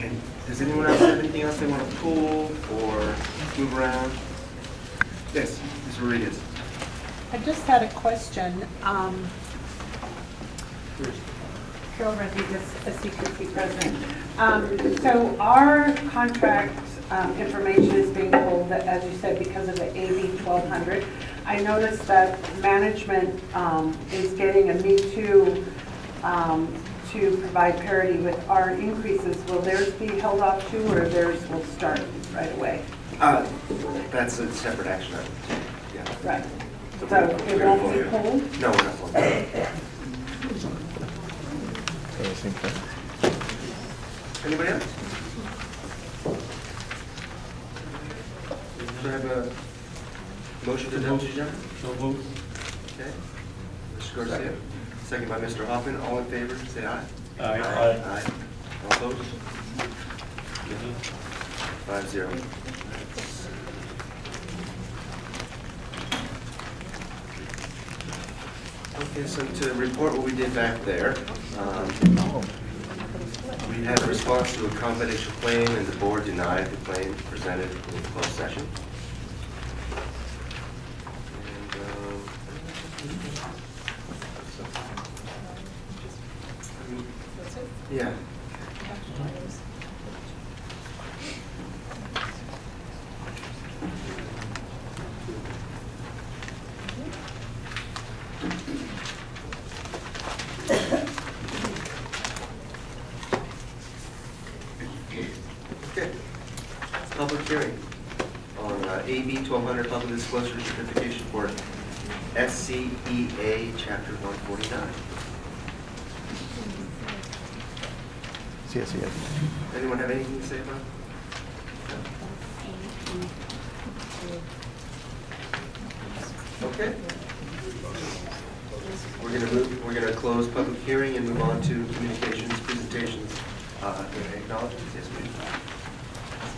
And does anyone else have anything else they want to pull or move around? Yes, Ms. Rodriguez. I just had a question. Carol Rodriguez, SCESD president. So our contract information is being pulled, as you said, because of the AB 1200. I noticed that management is getting a Me Too to provide parity with our increases. Will theirs be held off too, or theirs will start right away? That's a separate action item. Yeah. Right. So it won't be pulled? No, we're not pulling. Anybody else? Do I have a motion to adopt the agenda? So moved. Okay. Mr. Garcia. Second by Mr. Hoffman. All in favor, say aye. Aye. Aye. All opposed? 5-0. Okay, so to report what we did back there, we had a response to a confidential claim, and the board denied the claim presented in closed session. And, yeah. Okay. Public hearing on AB 1200 Public Disclosure Certification for SCEA Chapter 149. SCESD. Anyone have anything to say about it? Okay. We're gonna close public hearing and move on to communications, presentations, acknowledgements. Yes, please.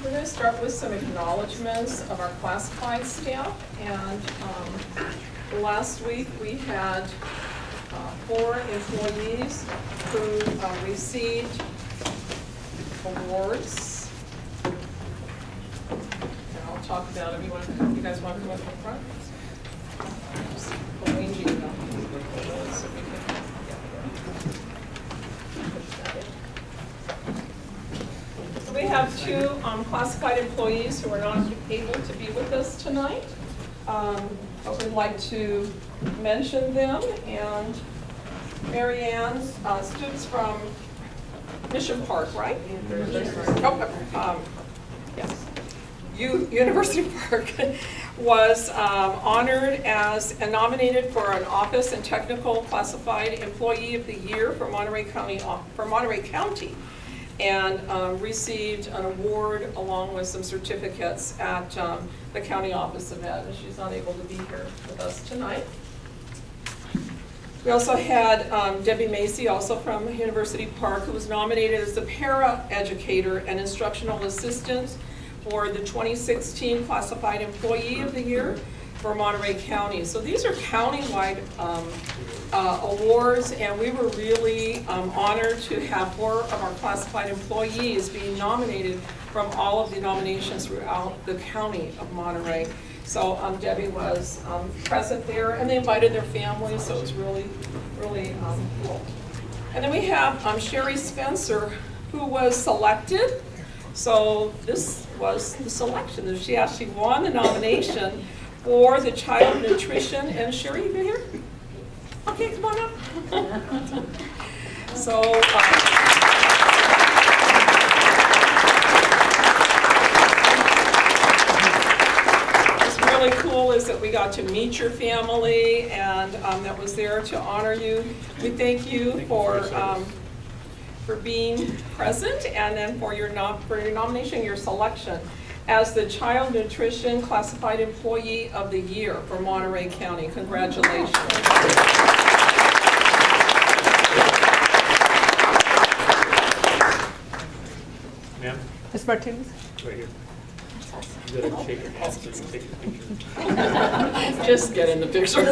We're going to start with some acknowledgements of our classified staff. And last week we had 4 employees who received awards. And I'll talk about it. You guys want to come up in front? Just arranging them so we can So we have 2 classified employees who are not able to be with us tonight. But we'd like to mention them. And Mary Ann's students from Mission Park, right? Yes. University Park was honored as and nominated for an Office and Technical Classified Employee of the Year for Monterey County, and received an award along with some certificates at the County Office of Ed. And she's not able to be here with us tonight. We also had Debbie Macy, also from University Park, who was nominated as the para-educator and instructional assistant for the 2016 Classified Employee of the Year for Monterey County. So these are countywide awards, and we were really honored to have 4 of our classified employees being nominated from all of the nominations throughout the county of Monterey. So Debbie was present there, and they invited their families, so it was really, really cool. And then we have Sherry Spencer, who was selected. So this was the selection. She actually won the nomination for the child nutrition. And Sherry, you been here? Okay, come on up. So what's really cool is that we got to meet your family, and that was there to honor you. We thank you for being present, and then for your nomination, your selection as the Child Nutrition Classified Employee of the Year for Monterey County. Congratulations. Ma'am? Ms. Martinez? Right here. You gotta shake your hand so you can take your picture. Just get in the picture.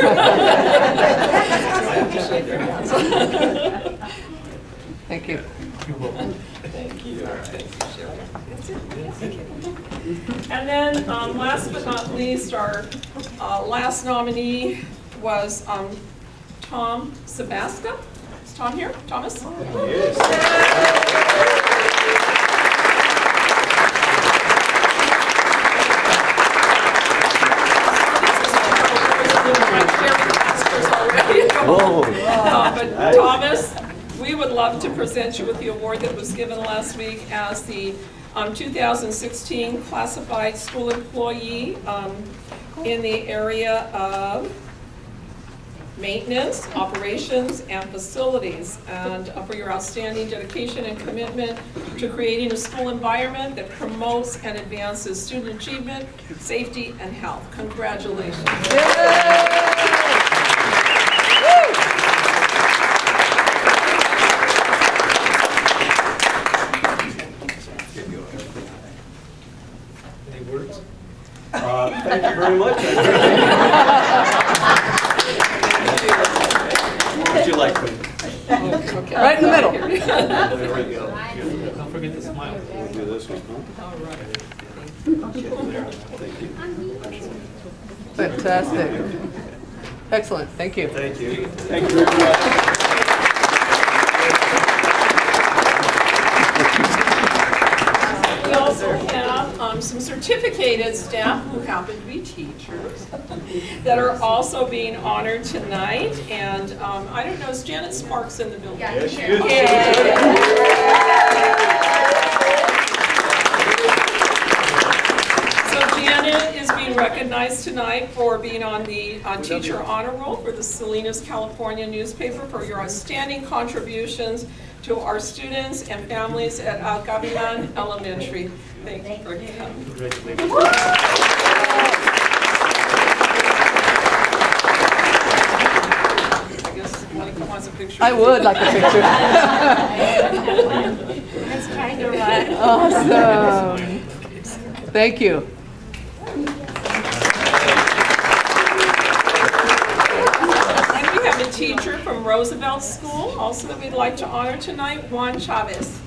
Shake your hands. Thank you. You're welcome. Thank you. Thank you, Cheryl. And then, last but not least, our last nominee was Tom Sebaska. Is Tom here? Thomas? Yes. But Thomas, we would love to present you with the award that was given last week as the 2016 Classified School Employee in the area of maintenance, operations, and facilities, and for your outstanding dedication and commitment to creating a school environment that promotes and advances student achievement, safety, and health. Congratulations. Any words? Thank you very much. What would you like, Quinn? Okay. Right in the middle. There we go. Don't forget to smile. We'll do this one, huh? All right. Thank you. Fantastic. Excellent. Thank you. Thank you. Thank you very much. We also have some certificated staff who happen to be teachers that are also being honored tonight. And I don't know, is Janet Sparks in the building? Yes, she is. So Janet is being recognized tonight for being on the teacher honor roll for the Salinas, California newspaper for your outstanding contributions to our students and families at Gavilan Elementary. Thank you for coming. Congratulations. I guess Monica wants a picture. I would like a picture. Let's try to run. Awesome. Thank you. And we have a teacher from Roosevelt School also that we'd like to honor tonight, Juan Chavez.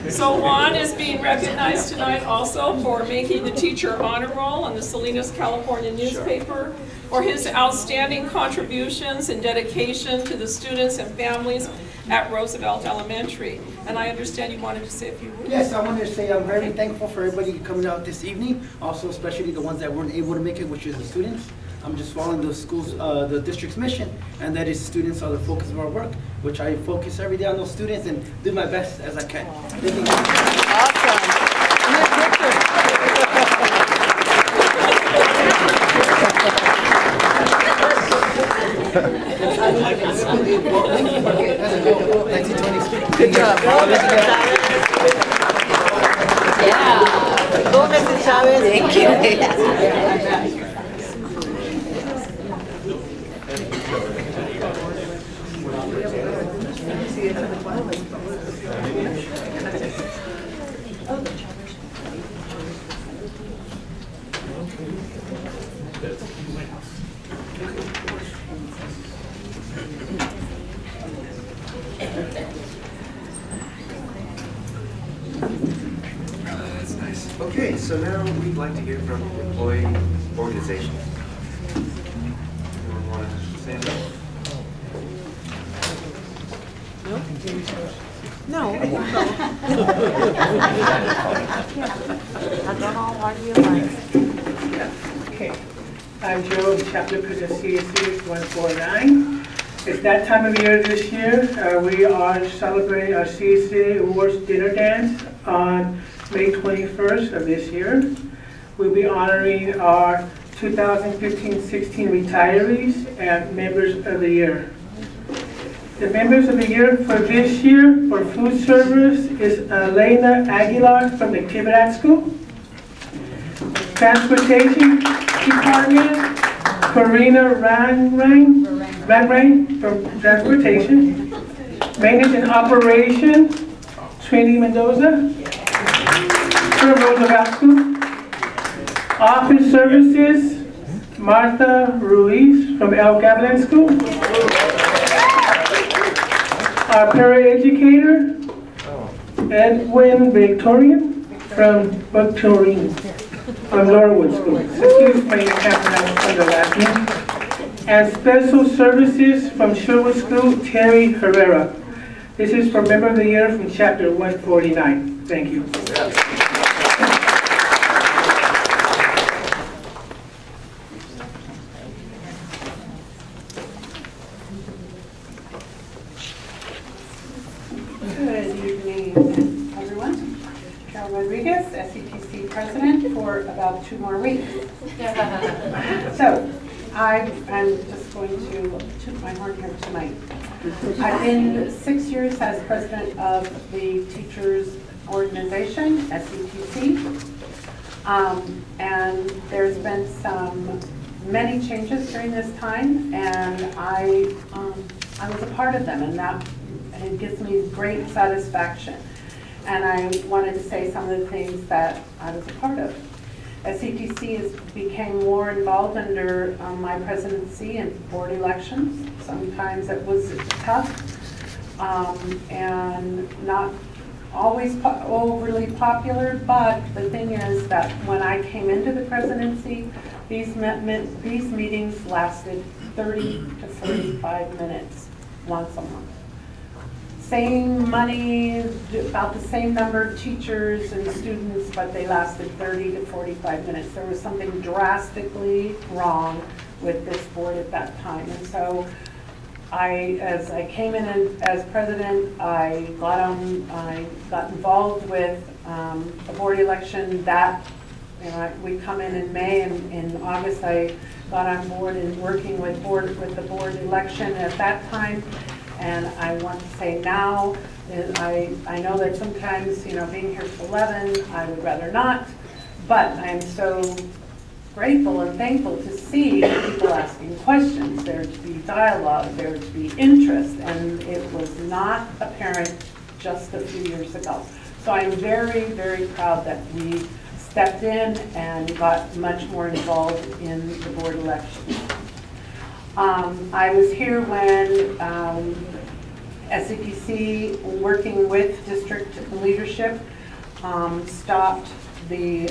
So Juan is being recognized tonight also for making the teacher honor roll on the Salinas, California newspaper for his outstanding contributions and dedication to the students and families at Roosevelt Elementary. And I understand you wanted to say a few words. Yes, I wanted to say I'm very thankful for everybody coming out this evening, also especially the ones that weren't able to make it, which is the students. I'm just following the school's, the district's mission, and that is students are the focus of our work, which I focus every day on those students and do my best as I can. Thank you. Awesome. Good job. Yeah. Go, Mrs. Chavez. Thank you. That's nice. Okay, so now we'd like to hear from employee organizations. Anyone want to say anything? No. I don't know what you like. Okay, I'm Joe, chaplain for the CSD 149. It's that time of year this year. We are celebrating our CSD Awards Dinner Dance on May 21st of this year. We'll be honoring our 2015-16 retirees and members of the year. The members of the year for this year for food service is Elena Aguilar from the Tivirat School. Transportation Department, Karina Rangrain from Transportation. Maintenance and Operation, Trinity Mendoza from Roosevelt School. Office Services, Martha Ruiz from El Gavilan School. Our paraeducator, Edwin Victorian from Victorine from Laurelwood School. Excuse me, I can't pronounce the last name. And special services from Sherwood School, Terry Herrera. This is for Member of the Year from Chapter 149. Thank you. Good evening, everyone. Carol Rodriguez, SCTC President, for about 2 more weeks. So, I'm just going to toot my horn here tonight. I've been 6 years as President of the Teachers Organization, SCTC. And there's been many changes during this time, and I was a part of them, and it gives me great satisfaction. And I wanted to say some of the things that I was a part of. SCTC became more involved under my presidency in board elections. Sometimes it was tough and not always overly popular, but the thing is that when I came into the presidency, these meetings lasted 30 to 45 minutes once a month. Same money, about the same number of teachers and students, but they lasted 30 to 45 minutes. There was something drastically wrong with this board at that time. And so as I came in as president, I got involved with a board election that, we come in May, and in August I got on board and working with the board election at that time. And I want to say now, I know that sometimes, being here till 11, I would rather not, but I am so grateful and thankful to see people asking questions, there to be dialogue, there to be interest, and it was not apparent just a few years ago. So I'm very, very proud that we stepped in and got much more involved in the board election. I was here when SCTC, working with district leadership, stopped the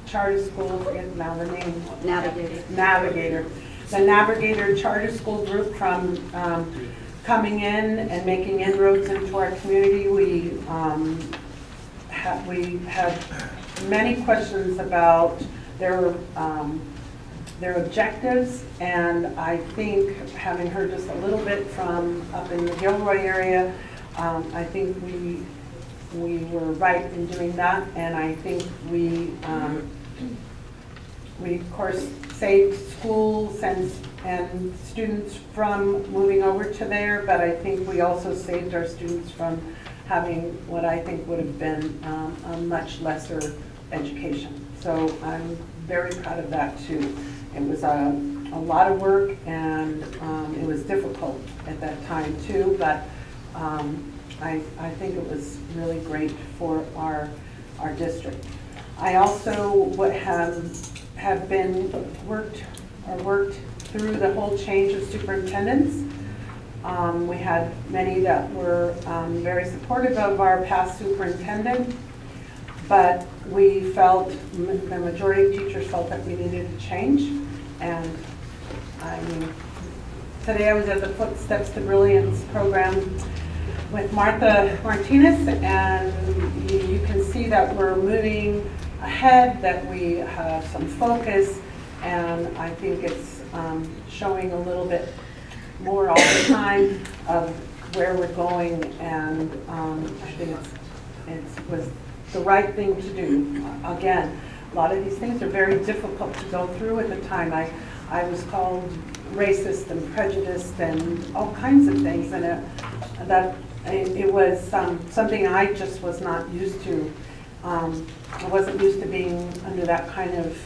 charter school, I forget now the name. Navigator. The Navigator Charter School group from coming in and making inroads into our community. We have many questions about their objectives, and I think, having heard just a little bit from up in the Gilroy area, I think we were right in doing that, and I think we of course saved schools and students from moving over to there, but I think we also saved our students from having what I think would have been a much lesser education. So I'm very proud of that too. It was a lot of work, and it was difficult at that time too, but I think it was really great for our district. I also have been worked through the whole change of superintendents. We had many that were very supportive of our past superintendent, but we felt, the majority of teachers felt that we needed to change. And I mean, today I was at the Footsteps to Brilliance program with Martha Martinez, and you can see that we're moving ahead, that we have some focus, and I think it's showing a little bit more all the time of where we're going, and I think it was the right thing to do. Again, a lot of these things are very difficult to go through at the time. I was called racist and prejudiced and all kinds of things, and it was something I just was not used to. I wasn't used to being under that kind of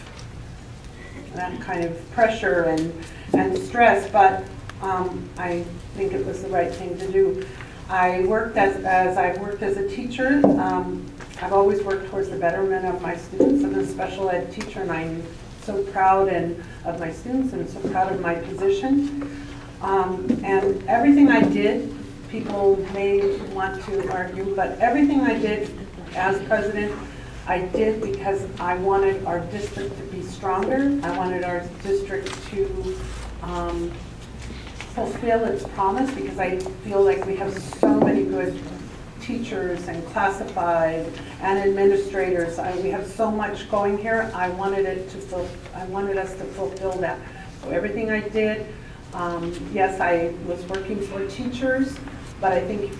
pressure and stress, but I think it was the right thing to do. I worked as I've worked as a teacher. I've always worked towards the betterment of my students. I'm a special ed teacher, and I'm so proud of my students and so proud of my position. And everything I did, people may want to argue, but everything I did as president, I did because I wanted our district to be stronger. I wanted our district to fulfill its promise, because I feel like we have so many good teachers and classified and administrators. We have so much going here. I wanted us to fulfill that. So everything I did, yes, I was working for teachers, but I think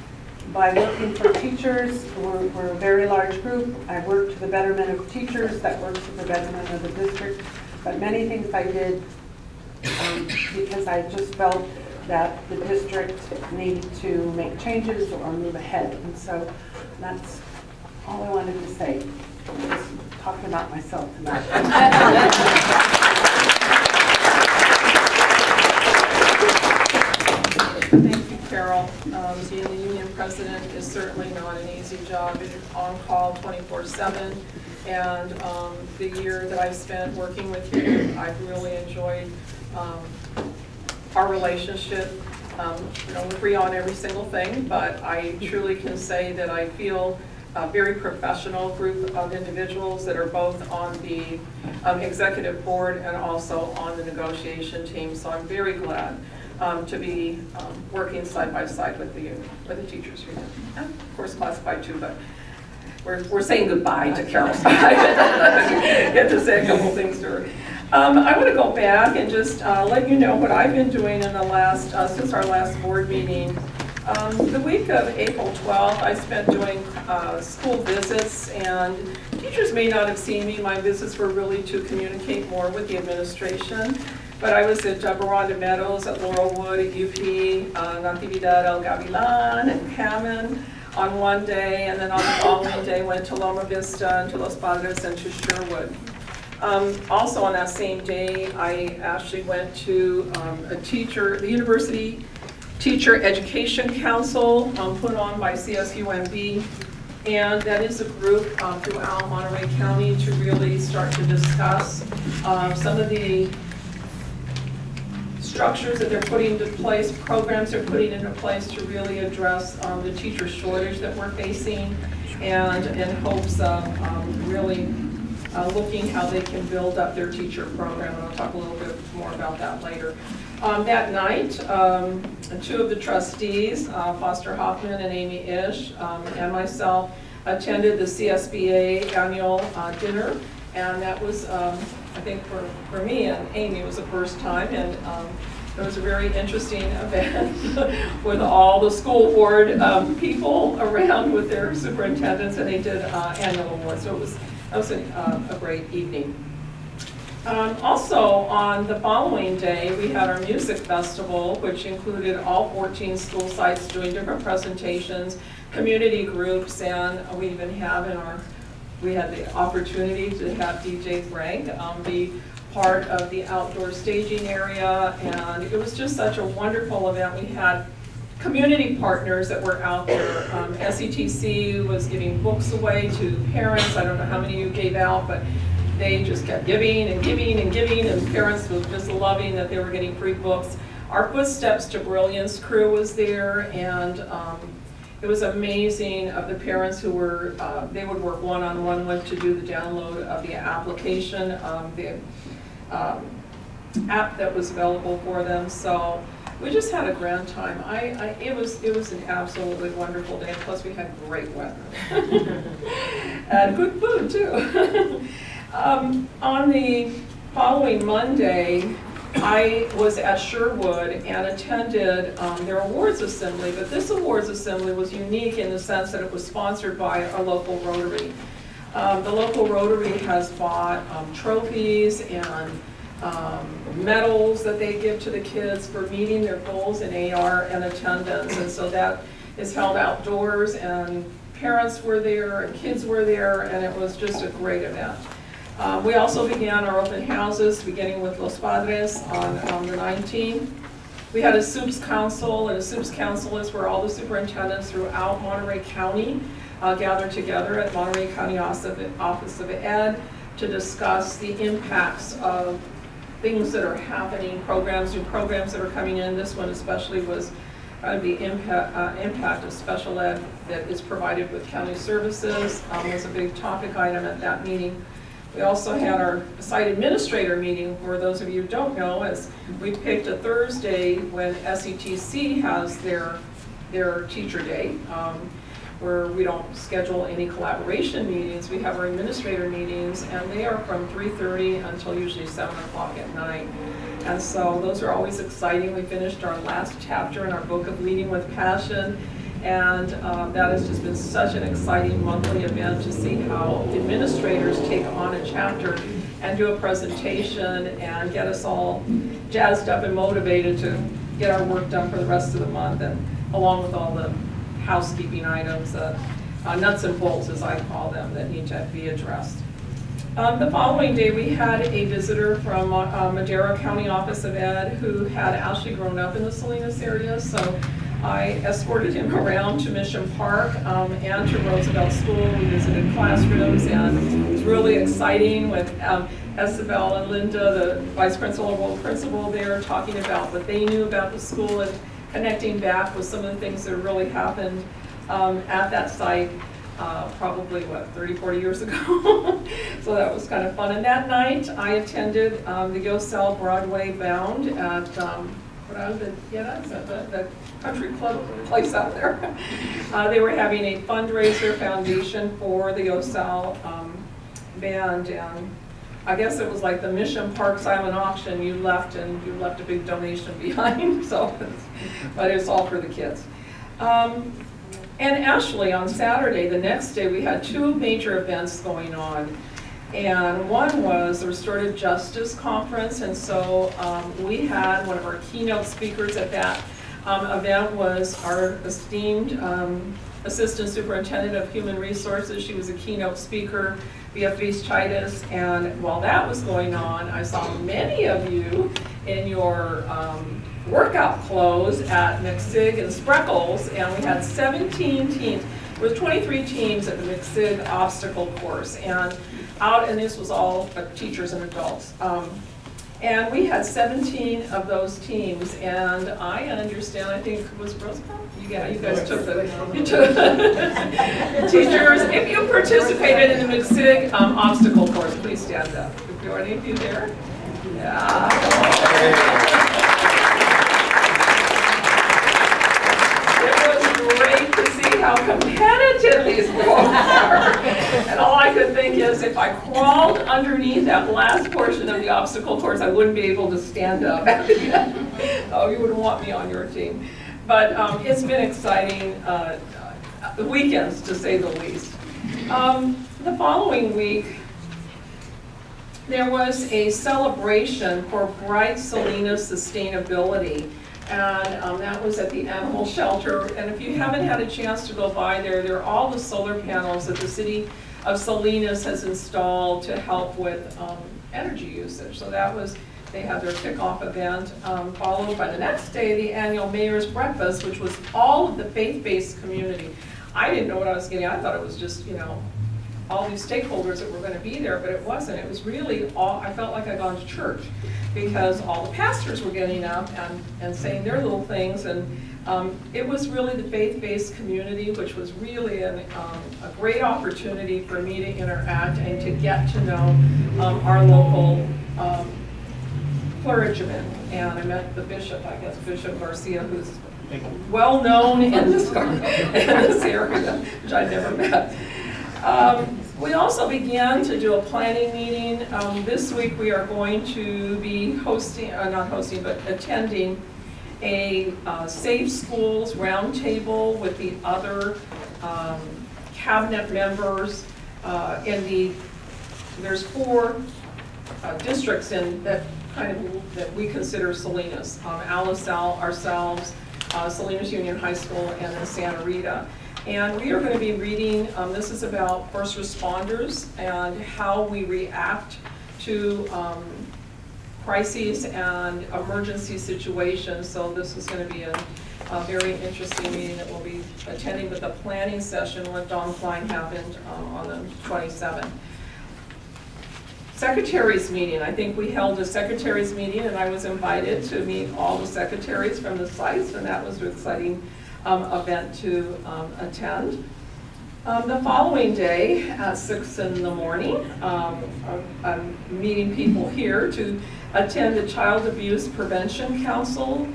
by working for teachers, we're a very large group. I worked to the betterment of teachers, that works to the betterment of the district. But many things I did because I just felt that the district needed to make changes or move ahead. And so that's all I wanted to say. I'm just talking about myself tonight. Thank you, Carol. Being the union president is certainly not an easy job. It's on call 24/7. And the year that I've spent working with you, I've really enjoyed our relationship. We don't agree on every single thing, but I truly can say that I feel a very professional group of individuals that are both on the executive board and also on the negotiation team. So I'm very glad to be working side by side with the teachers union, and of course classified too. But we're saying goodbye to Carol. I get to say a couple things to her. I want to go back and just let you know what I've been doing in the last, since our last board meeting. The week of April 12th, I spent doing school visits, and teachers may not have seen me. My visits were really to communicate more with the administration. But I was at Baranda Meadows, at Laurelwood, at UP, Natividad El Gavilan, and Hammond on one day, and then on the following day went to Loma Vista, and to Los Padres, and to Sherwood. Also on that same day, I actually went to the University Teacher Education Council put on by CSUMB, and that is a group throughout Monterey County to really start to discuss some of the structures that they're putting into place, programs they're putting into place to really address the teacher shortage that we're facing, and in hopes of really looking how they can build up their teacher program, and I'll talk a little bit more about that later. That night, two of the trustees, Foster Hoffman and Amy Ish, and myself, attended the CSBA annual dinner, and that was, I think for me and Amy, it was the first time, and it was a very interesting event with all the school board people around with their superintendents, and they did annual awards, so that was a great evening. Also, on the following day, we had our music festival, which included all 14 school sites doing different presentations, community groups, and we even have we had the opportunity to have DJ Frank be part of the outdoor staging area, and it was just such a wonderful event. We had community partners that were out there. SETC was giving books away to parents. I don't know how many you gave out, but they just kept giving and giving and giving, and parents were just loving that they were getting free books. Our Footsteps to Brilliance crew was there, and it was amazing of the parents who were, they would work one-on-one with to do the download of the application, the app that was available for them. So we just had a grand time. It was an absolutely wonderful day. Plus we had great weather and good food too. On the following Monday, I was at Sherwood and attended their awards assembly, but this awards assembly was unique in the sense that it was sponsored by our local Rotary. The local Rotary has bought trophies and medals that they give to the kids for meeting their goals in AR and attendance, and so that is held outdoors, and parents were there and kids were there, and it was just a great event. We also began our open houses, beginning with Los Padres on the 19th. We had a SUPS council, and a SUPS council is where all the superintendents throughout Monterey County gathered together at Monterey County Office of Ed to discuss the impacts of things that are happening, new programs that are coming in. This one especially was the impact of special ed that is provided with county services was a big topic item at that meeting. We also had our site administrator meeting, for those of you who don't know, as we picked a Thursday when SETC has their teacher day, where we don't schedule any collaboration meetings. We have our administrator meetings, and they are from 3:30 until usually 7 o'clock at night. And so those are always exciting. We finished our last chapter in our book of Leading with Passion, and that has just been such an exciting monthly event to see how administrators take on a chapter and do a presentation and get us all jazzed up and motivated to get our work done for the rest of the month, and along with all the housekeeping items, nuts and bolts as I call them, that need to be addressed. The following day we had a visitor from Madera County Office of Ed who had actually grown up in the Salinas area, so I escorted him around to Mission Park and to Roosevelt School. We visited classrooms, and it was really exciting with Isabel and Linda, the vice principal, principal there, talking about what they knew about the school and connecting back with some of the things that really happened at that site probably, 30, 40 years ago. So that was kind of fun. And that night I attended the Yosel Broadway Bound at the country club place out there. They were having a fundraiser foundation for the Yosel band, and I guess it was like the Mission Park silent auction. You left a big donation behind. So, but it's all for the kids. And actually on Saturday, the next day, we had two major events going on. And one was the Restorative Justice Conference, and so we had one of our keynote speakers at that event was our esteemed Assistant Superintendent of Human Resources. She was a keynote speaker, Beatriz Chaitis, and while that was going on, I saw many of you in your workout clothes at McSig and Spreckles, and we had 17 teams. There was 23 teams at the McSig obstacle course, and this was all teachers and adults. And we had 17 of those teams, and I understand, I think it was Roosevelt? Yeah, you guys took teachers. If you participated in the McSig obstacle course, please stand up. If there are any of you there? Yeah. Great to see how competitive these girls are. And all I could think is if I crawled underneath that last portion of the obstacle course, I wouldn't be able to stand up. Oh, you wouldn't want me on your team. But it's been exciting weekends, to say the least. The following week, there was a celebration for Bright Salinas Sustainability. And that was at the animal shelter. And if you haven't had a chance to go by there, there are all the solar panels that the city of Salinas has installed to help with energy usage. So that was, they had their kickoff event, followed by the next day, the annual Mayor's Breakfast, which was all of the faith-based community. I didn't know what I was getting. I thought it was just, all these stakeholders that were going to be there, but it wasn't. It was really all, I felt like I'd gone to church, because all the pastors were getting up and saying their little things, and it was really the faith-based community, which was really a great opportunity for me to interact and to get to know our local clergyman. And I met the bishop, I guess, Bishop Garcia, who's well known in this area, which I'd never met. We also began to do a planning meeting. This week we are going to be attending a Safe Schools Roundtable with the other cabinet members. There's 4 districts that we consider Salinas: Alisal, ourselves, Salinas Union High School, and then Santa Rita. And we are going to be reading, this is about first responders and how we react to crises and emergency situations. So this is going to be a very interesting meeting that we'll be attending, with a planning session when Dawn Klein happened on the 27th. secretaries meeting. I think we held a secretaries meeting, and I was invited to meet all the secretaries from the sites, and that was an exciting event to attend. The following day at 6 in the morning, I'm meeting people here to attend the Child Abuse Prevention Council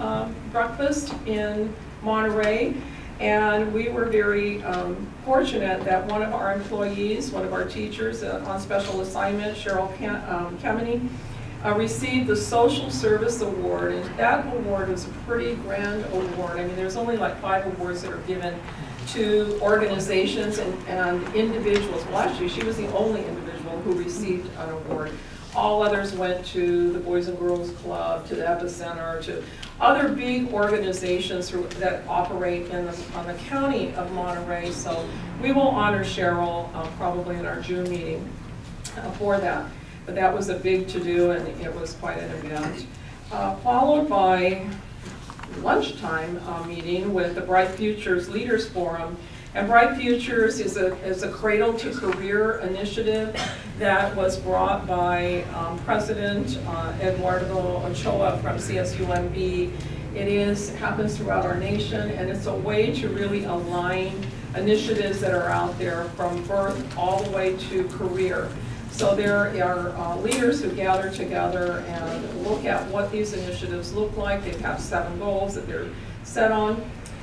breakfast in Monterey. And we were very fortunate that one of our employees, one of our teachers on special assignment, Cheryl Kemeny, received the Social Service Award. And that award was a pretty grand award. I mean, there's only like 5 awards that are given to organizations and individuals. Well, actually, she was the only individual who received an award. All others went to the Boys and Girls Club, to the Epicenter, to other big organizations that operate on the county of Monterey. So we will honor Cheryl probably in our June meeting for that. But that was a big to-do, and it was quite an event. Followed by lunchtime meeting with the Bright Futures Leaders Forum. And Bright Futures is a Cradle to Career initiative that was brought by President Eduardo Ochoa from CSUMB. It happens throughout our nation, and it's a way to really align initiatives that are out there from birth all the way to career. So there are leaders who gather together and look at what these initiatives look like. They have 7 goals that they're set on.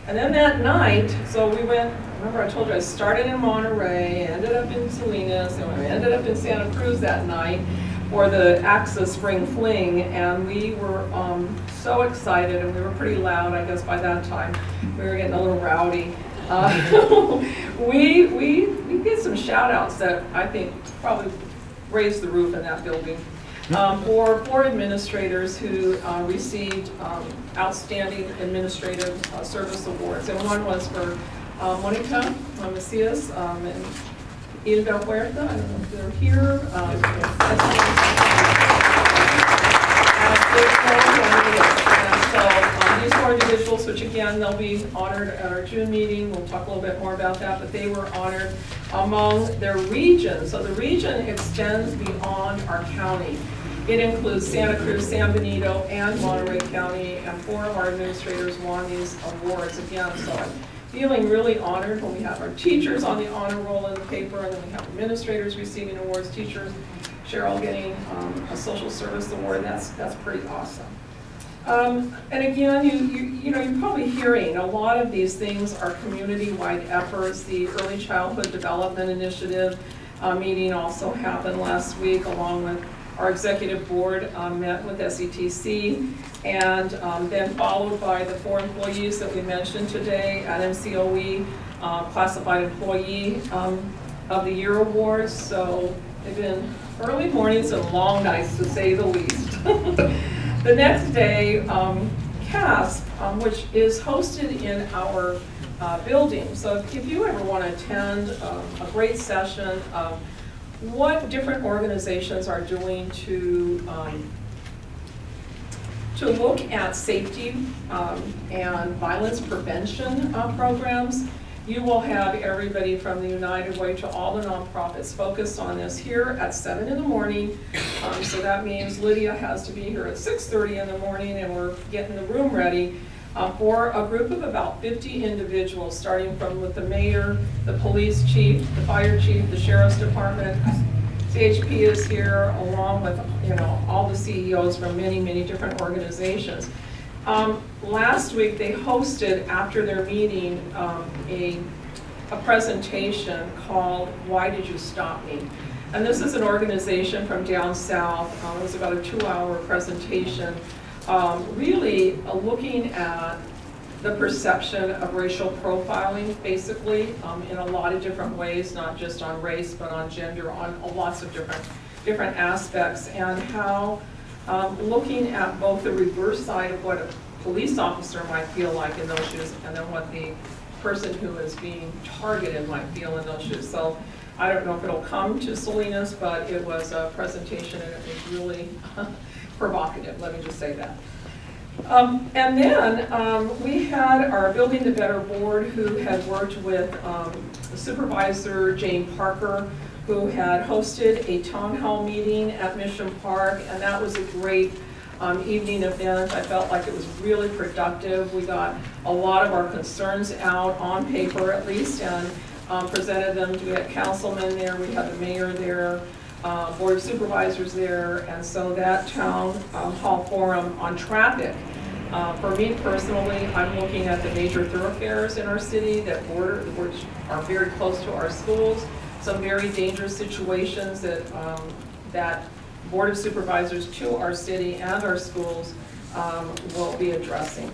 And then that night, so we went, remember I told you I started in Monterey, ended up in Salinas, and we ended up in Santa Cruz that night for the AXA Spring Fling, and we were so excited, and we were pretty loud, I guess by that time. We were getting a little rowdy. We get some shout outs that I think probably raised the roof in that building. For board administrators who received outstanding administrative service awards. And one was for Monica Macias and Hilda Huerta. I don't know if they're here. So these 4 individuals, which again, they'll be honored at our June meeting. We'll talk a little bit more about that, but they were honored among their region. So the region extends beyond our county. It includes Santa Cruz, San Benito, and Monterey County, and 4 of our administrators won these awards again. So I'm feeling really honored when we have our teachers on the honor roll in the paper, and then we have administrators receiving awards, teachers, Cheryl getting a social service award. That's pretty awesome. And again, you're probably hearing a lot of these things are community-wide efforts. The Early Childhood Development Initiative meeting also happened last week, along with our executive board met with SETC, and then followed by the 4 employees that we mentioned today at MCOE, Classified Employee of the Year Awards. So they've been early mornings and long nights, to say the least. The next day, CASP, which is hosted in our building. So if you ever want to attend a great session of what different organizations are doing to look at safety and violence prevention programs, you will have everybody from the United Way to all the nonprofits focused on this here at 7 in the morning. So that means Lydia has to be here at 6:30 in the morning, and we're getting the room ready for a group of about 50 individuals, starting from with the mayor, the police chief, the fire chief, the sheriff's department. CHP is here, along with all the CEOs from many, many different organizations. Last week they hosted, after their meeting, a presentation called "Why Did You Stop Me?" And this is an organization from down south. It was about a 2-hour presentation, really looking at the perception of racial profiling, basically, in a lot of different ways, not just on race, but on gender, on lots of different aspects, and how looking at both the reverse side of what a police officer might feel like in those shoes, and then what the person who is being targeted might feel in those shoes. So I don't know if it'll come to Salinas, but it was a presentation, and it was really provocative, let me just say that. And then we had our Building the Better board, who had worked with Supervisor Jane Parker, who had hosted a town hall meeting at Mission Park, and that was a great evening event. I felt like it was really productive. We got a lot of our concerns out on paper at least, and presented them. We had councilmen there, we had the mayor there, board of supervisors there, and so that town hall forum on traffic. For me personally, I'm looking at the major thoroughfares in our city that which are very close to our schools, some very dangerous situations that that Board of Supervisors to our city and our schools will be addressing.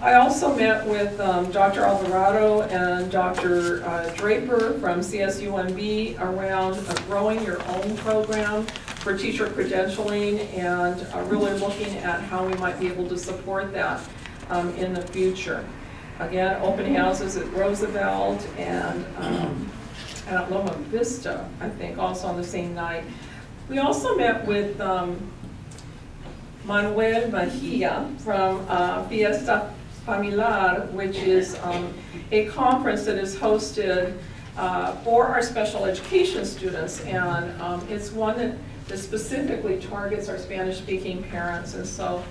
I also met with Dr. Alvarado and Dr. Draper from CSUMB around growing your own program for teacher credentialing and really looking at how we might be able to support that in the future. Again, open houses at Roosevelt and at Loma Vista, I think, also on the same night. We also met with Manuel Mejia from Fiesta Familiar, which is a conference that is hosted for our special education students, and it's one that specifically targets our Spanish-speaking parents, and so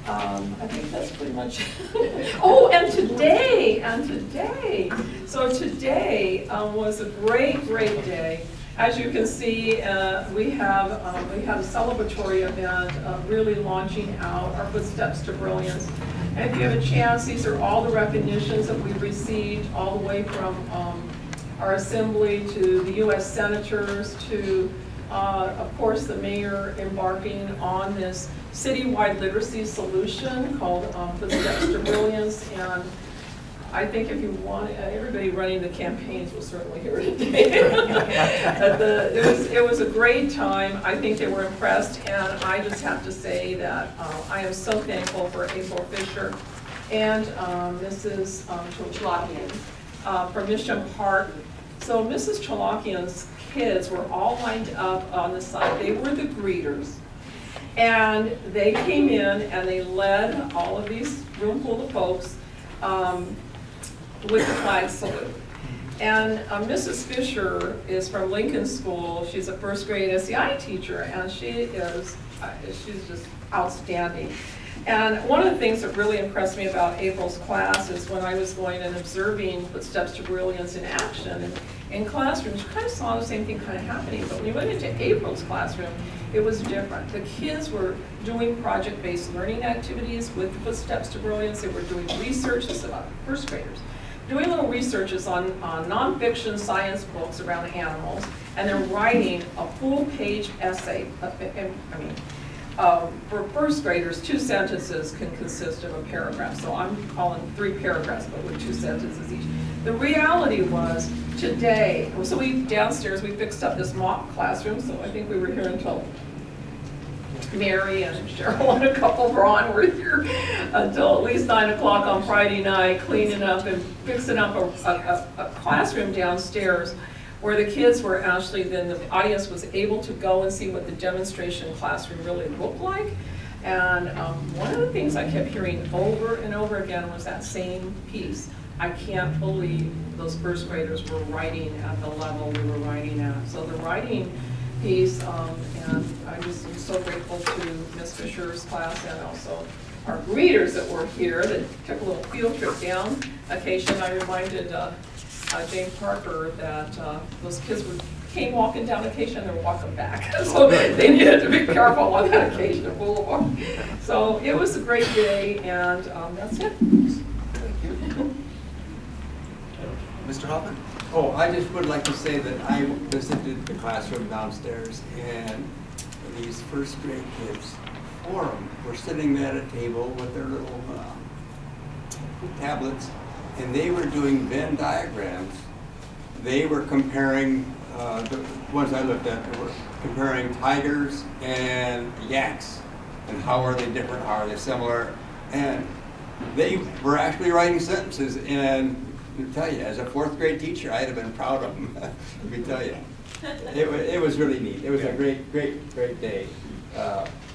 I think that's pretty much oh, and today, so today was a great day. As you can see, we have a celebratory event really launching out our Footsteps to Brilliance. And if you have a chance, these are all the recognitions that we've received, all the way from our assembly to the U.S. senators to, of course, the mayor embarking on this citywide literacy solution called Footsteps to Brilliance. And I think if you want, everybody running the campaigns will certainly hear it today. It was a great time. I think they were impressed, and I just have to say that I am so thankful for April Fisher and Mrs. Chalakian from Mission Park. So Mrs. Chalakian's kids were all lined up on the side. They were the greeters. And they came in and they led all of these room full of folks with the flag salute. And Mrs. Fisher is from Lincoln School. She's a first grade SEI teacher, and she's just outstanding. And one of the things that really impressed me about April's class is when I was going and observing Footsteps to Brilliance in action. And in classrooms, you kind of saw the same thing kind of happening, but when you went into April's classroom, it was different. The kids were doing project-based learning activities with Footsteps to Brilliance. They were doing research, this is about first graders, doing little researches on nonfiction science books around animals, and they're writing a full-page essay. For first graders, 2 sentences can consist of a paragraph. So I'm calling 3 paragraphs, but with 2 sentences each. The reality was today, so we downstairs, we fixed up this mock classroom, so I think we were here until Mary and Cheryl and a couple of Ron were here until at least 9 o'clock on Friday night, cleaning up and fixing up a classroom downstairs where the kids were actually, then the audience was able to go and see what the demonstration classroom really looked like. And one of the things I kept hearing over and over again was that same piece. I can't believe those first graders were writing at the level we were writing at. So the writing piece, and I just am so grateful to Ms. Fisher's class and also our greeters that were here that took a little field trip down Acacia. I reminded Jane Parker that those kids came walking down Acacia and they're walking back. So they needed to be careful on that Acacia Boulevard. So it was a great day, and that's it. Thank you. Mr. Hoffman? Oh, I just would like to say that I visited the classroom downstairs, and these first grade kids, 4 of them, were sitting at a table with their little tablets, and they were doing Venn diagrams. They were comparing, the ones I looked at, they were comparing tigers and yaks, and how are they different, how are they similar, and they were actually writing sentences. And to tell you, as a 4th grade teacher, I'd have been proud of them. Let me tell you, it was really neat. It was a great day.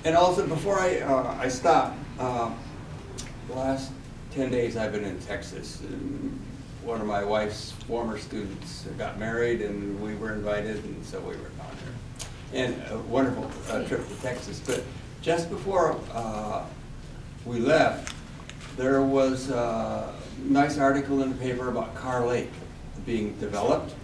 And also, before I stop, the last 10 days I've been in Texas, one of my wife's former students got married, and we were invited, and so we were down there. And a wonderful trip to Texas. But just before we left, there was a nice article in the paper about Carr Lake being developed.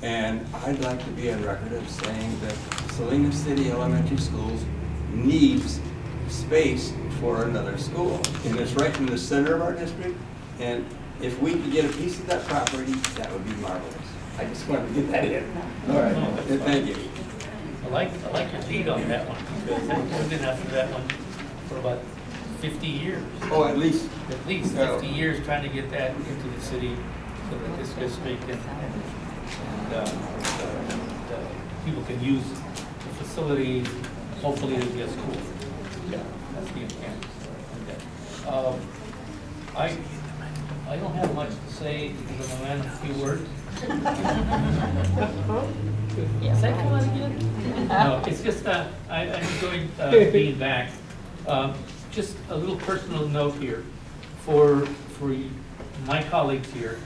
And I'd like to be on record of saying that Salinas City Elementary Schools needs space for another school. And it's right in the center of our district. And if we could get a piece of that property, that would be marvelous. I just wanted to get that in. All right, thank you. I like your lead on that one, because I've been after that one for about 50 years. Oh, at least. At least 50 years trying to get that into the city so that this district and people can use the facilities, hopefully to be a school. Yeah, that's the intent. I don't have much to say because I'm a man of few words. Say that one again? No, it's just I enjoyed being back. Just a little personal note here for my colleagues here.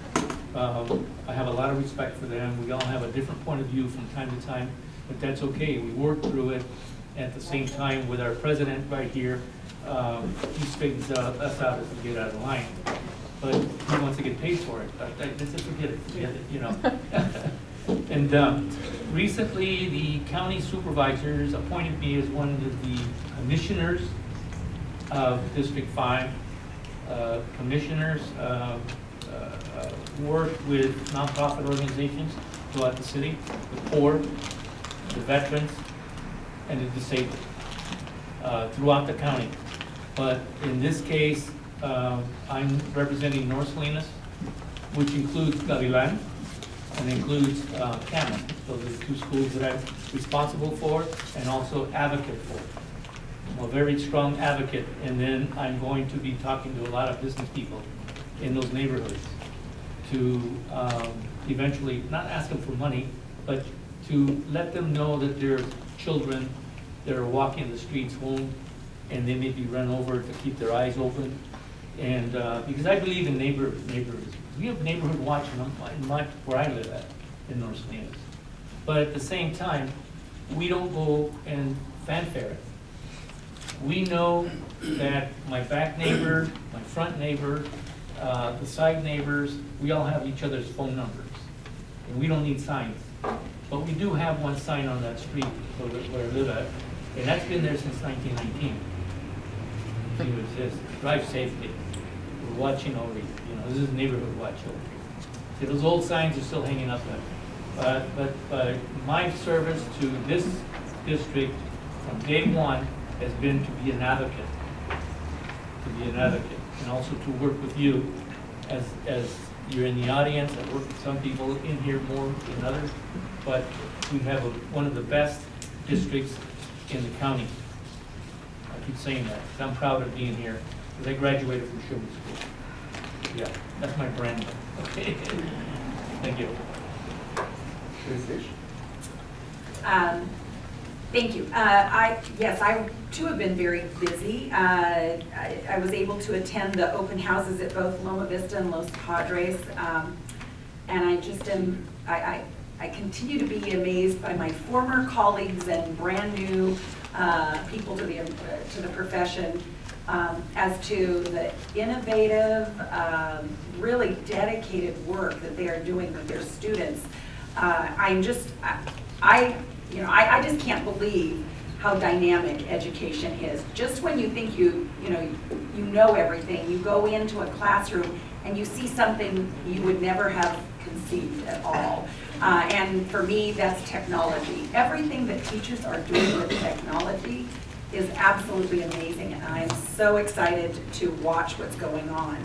I have a lot of respect for them. We all have a different point of view from time to time, but that's okay. We work through it. At the same time, with our president right here, he straightens us out as we get out of line. But he wants to get paid for it. Let's just forget it, you know. And recently, the county supervisors appointed me as one of the commissioners of District 5. Commissioners work with nonprofit organizations throughout the city, the poor, the veterans, and the disabled throughout the county. But in this case, I'm representing North Salinas, which includes Gavilan and includes Cameron. Those are the two schools that I'm responsible for and also advocate for. I'm a very strong advocate, and then I'm going to be talking to a lot of business people in those neighborhoods to eventually not ask them for money, but to let them know that their children that are walking the streets home and they may be run over to keep their eyes open. And because I believe in neighborhoods. We have neighborhood watch in where I live at, in North Salinas. But at the same time, we don't go and fanfare it. We know that my back neighbor, my front neighbor, the side neighbors, we all have each other's phone numbers. And we don't need signs. But we do have one sign on that street where I live at, and that's been there since 1919. It says, drive safely. We're watching over you. You know, this is neighborhood watch over you. See, those old signs are still hanging up there. But my service to this district from day one has been to be an advocate. And also to work with you as you're in the audience. I work with some people in here more than others, but we have one of the best districts in the county. I keep saying that because I'm proud of being here because I graduated from Sherman School. Yeah, that's my brand. Okay, thank you. Thank you. Yes, I too have been very busy. I was able to attend the open houses at both Loma Vista and Los Padres, and I just am. I continue to be amazed by my former colleagues and brand new people to the profession as to the innovative, really dedicated work that they are doing with their students. I just can't believe how dynamic education is. Just when you think you know everything, you go into a classroom and you see something you would never have conceived at all. And for me, that's technology. Everything that teachers are doing with technology is absolutely amazing, and I am so excited to watch what's going on.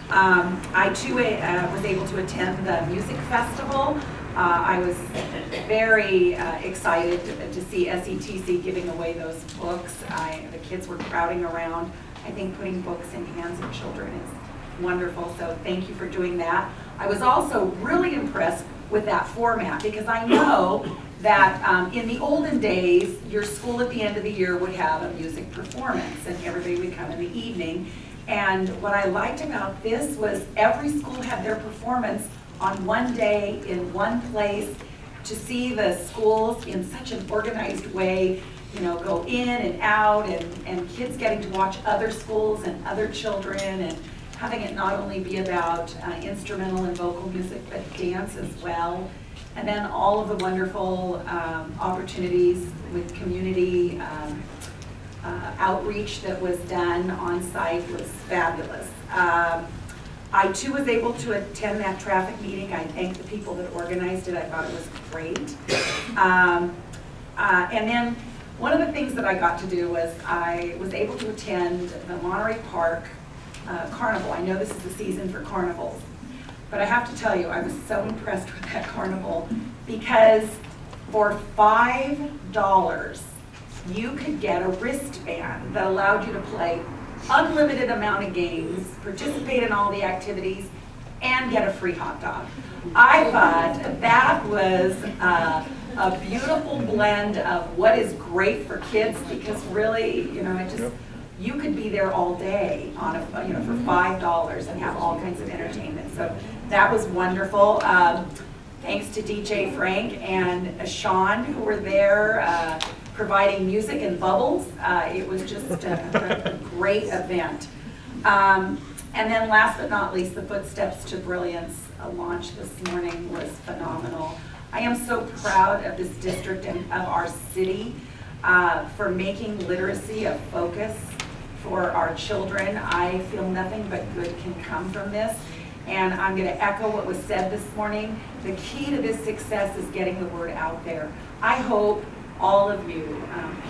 I too was able to attend the music festival. I was very excited to see SETC giving away those books. The kids were crowding around. I think putting books in hands of children is wonderful, so thank you for doing that. I was also really impressed with that format because I know that in the olden days, your school at the end of the year would have a music performance and everybody would come in the evening. And what I liked about this was every school had their performance on one day in one place, to see the schools in such an organized way, you know, go in and out, and kids getting to watch other schools and other children, and having it not only be about instrumental and vocal music, but dance as well. And then all of the wonderful opportunities with community outreach that was done on site was fabulous. I too was able to attend that traffic meeting. I thank the people that organized it. I thought it was great. And then one of the things that I got to do was I was able to attend the Monterey Park Carnival. I know this is the season for carnivals, but I have to tell you, I was so impressed with that carnival, because for $5, you could get a wristband that allowed you to play unlimited amount of games, participate in all the activities, and get a free hot dog. I thought that was a beautiful blend of what is great for kids, because really, you know, it just, you could be there all day on a, you know, for $5 and have all kinds of entertainment. So that was wonderful. Thanks to DJ Frank and Sean, who were there providing music and bubbles. It was just a great event. And then last but not least, the Footsteps to Brilliance launch this morning was phenomenal. I am so proud of this district and of our city for making literacy a focus for our children. I feel nothing but good can come from this. And I'm going to echo what was said this morning. The key to this success is getting the word out there. I hope all of you,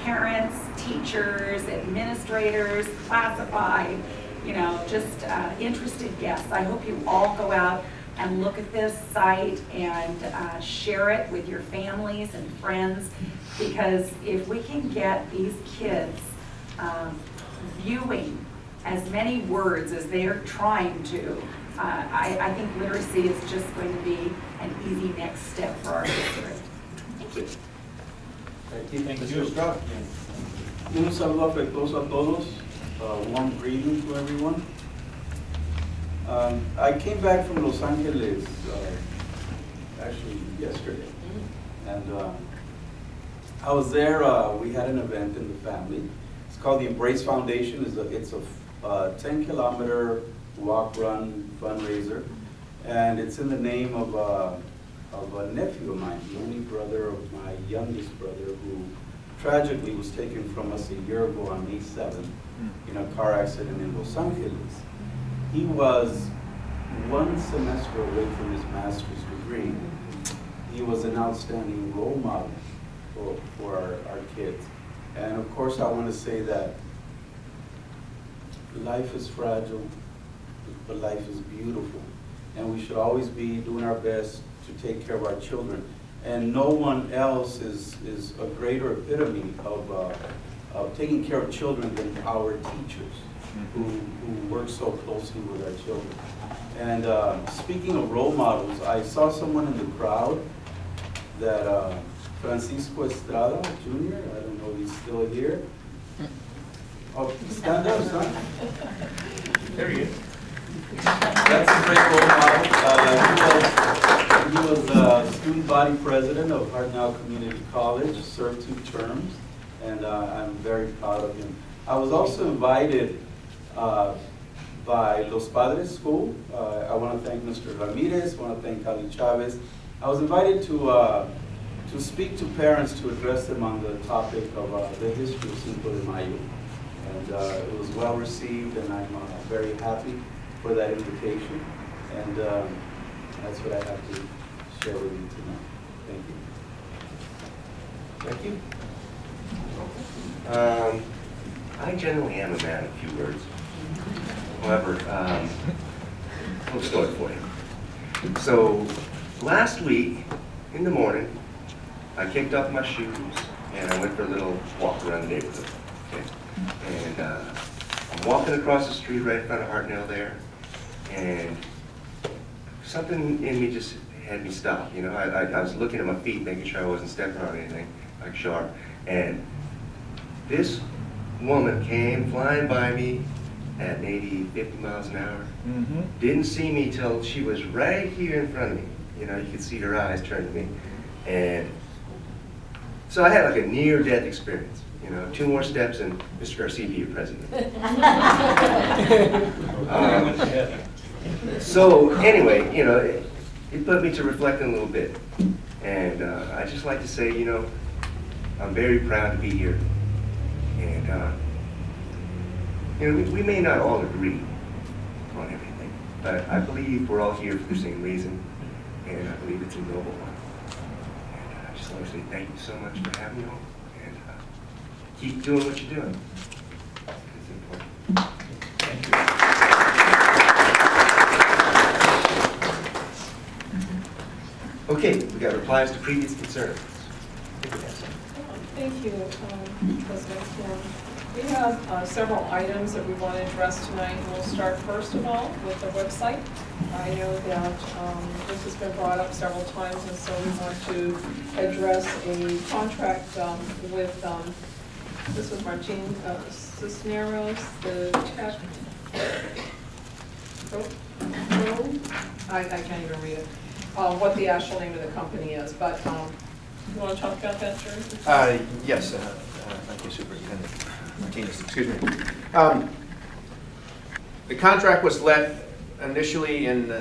parents, teachers, administrators, classified, you know, just interested guests, I hope you all go out and look at this site and share it with your families and friends, because if we can get these kids viewing as many words as they're trying to, I think literacy is just going to be an easy next step for our district. Thank you. Thank you. Un saludo afectuoso a todos. Warm greeting to everyone. I came back from Los Angeles actually yesterday, and I was there. We had an event in the family. It's called the Embrace Foundation. It's a 10-kilometer walk-run fundraiser, and it's in the name of a nephew of mine, the only brother of my youngest brother, who tragically was taken from us a year ago on May 7th in a car accident in Los Angeles. He was one semester away from his master's degree. He was an outstanding role model for our kids. And of course, I want to say that life is fragile, but life is beautiful. And we should always be doing our best to take care of our children. And no one else is a greater epitome of taking care of children than our teachers, who work so closely with our children. And speaking of role models, I saw someone in the crowd that Francisco Estrada Jr., I don't know if he's still here. Oh, stand up, son. There he is. That's a great role model. He was student body president of Hartnell Community College, served 2 terms, and I'm very proud of him. I was also invited by Los Padres School. I want to thank Mr. Ramirez, I want to thank Ali Chavez. I was invited to speak to parents to address them on the topic of the history of Cinco de Mayo. And it was well received, and I'm very happy for that invitation. And that's what I have to share with you tonight. Thank you. Thank you. I generally am a man of few words. However, little story for you. So last week in the morning, I kicked off my shoes and I went for a little walk around the neighborhood. Okay? And I'm walking across the street right in front of Hartnell there, and something in me just had me stop. You know, I was looking at my feet, making sure I wasn't stepping on anything like sharp. And this woman came flying by me at maybe 50 miles an hour. Mm-hmm. Didn't see me till she was right here in front of me. You know, you could see her eyes turn to me. And so I had like a near-death experience. You know, 2 more steps and Mr. Garcia be your president. So anyway, you know, it put me to reflecting a little bit. And I just like to say, you know, I'm very proud to be here. And, you know, we may not all agree on everything, but I believe we're all here for the same reason, and I believe it's a noble one. And I just want to say thank you so much for having me on, and keep doing what you're doing. It's important. Thank you. Okay, we got replies to previous concerns. Thank you, President Kim. We have several items that we want to address tonight. We'll start first of all with the website. I know that this has been brought up several times, and so we want to address a contract with, this was Martin Cisneros, the tech, I can't even read it, what the actual name of the company is, but you want to talk about that, Jerry? Yes, thank you, Superintendent Martinez. Excuse me. The contract was let initially in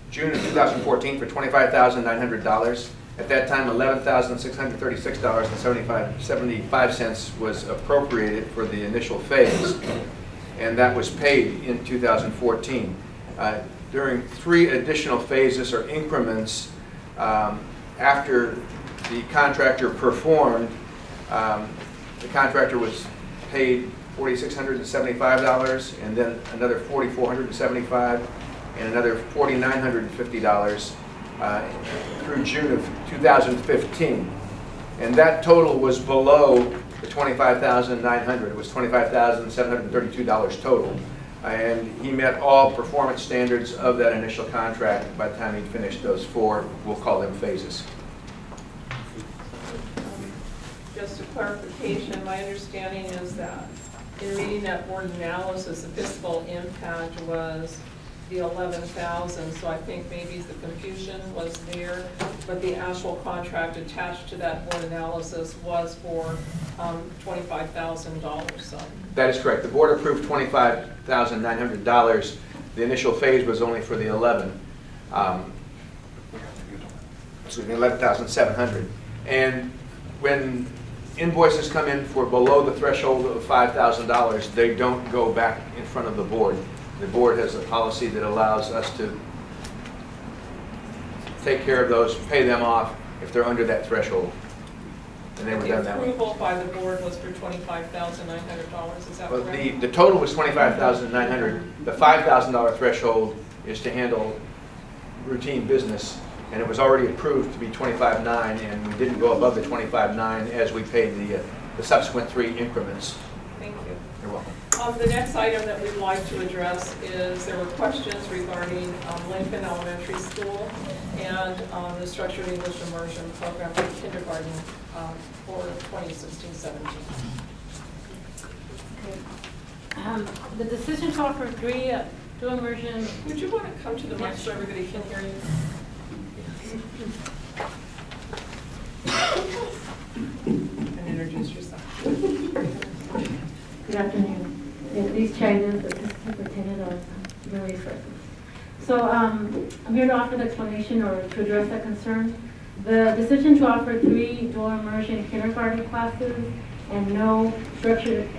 June of 2014 for $25,900. At that time, $11,636.75 was appropriated for the initial phase, and that was paid in 2014. During 3 additional phases or increments after the contractor performed, the contractor was paid $4,675, and then another $4,475, and another $4,950 through June of 2015. And that total was below the $25,900. It was $25,732 total. And he met all performance standards of that initial contract by the time he finished those 4, we'll call them phases. Just a clarification, my understanding is that in reading that board analysis, the fiscal impact was the 11,000, so I think maybe the confusion was there, but the actual contract attached to that board analysis was for $25,000. So. That is correct. The board approved $25,900. The initial phase was only for the 11,700. And when invoices come in for below the threshold of $5,000, they don't go back in front of the board. The board has a policy that allows us to take care of those, pay them off if they're under that threshold. And they were done that way. The approval by the board was for $25,900, is that Well, correct? the total was $25,900. The $5,000 threshold is to handle routine business, and it was already approved to be $25,900, and we didn't go above the $25,900 as we paid the subsequent 3 increments. Thank you. You're welcome. The next item that we'd like to address is there were questions regarding Lincoln Elementary School and the Structured English Immersion Program for kindergarten for 2016-17. Okay. The decision to offer 3 dual immersion. Would you want to come to the mic so everybody can hear you? And introduce yourself. Good afternoon. These China's Assistant Superintendent of Human Resources. So I'm here to offer the explanation or to address that concern. The decision to offer 3 dual immersion kindergarten classes and no structured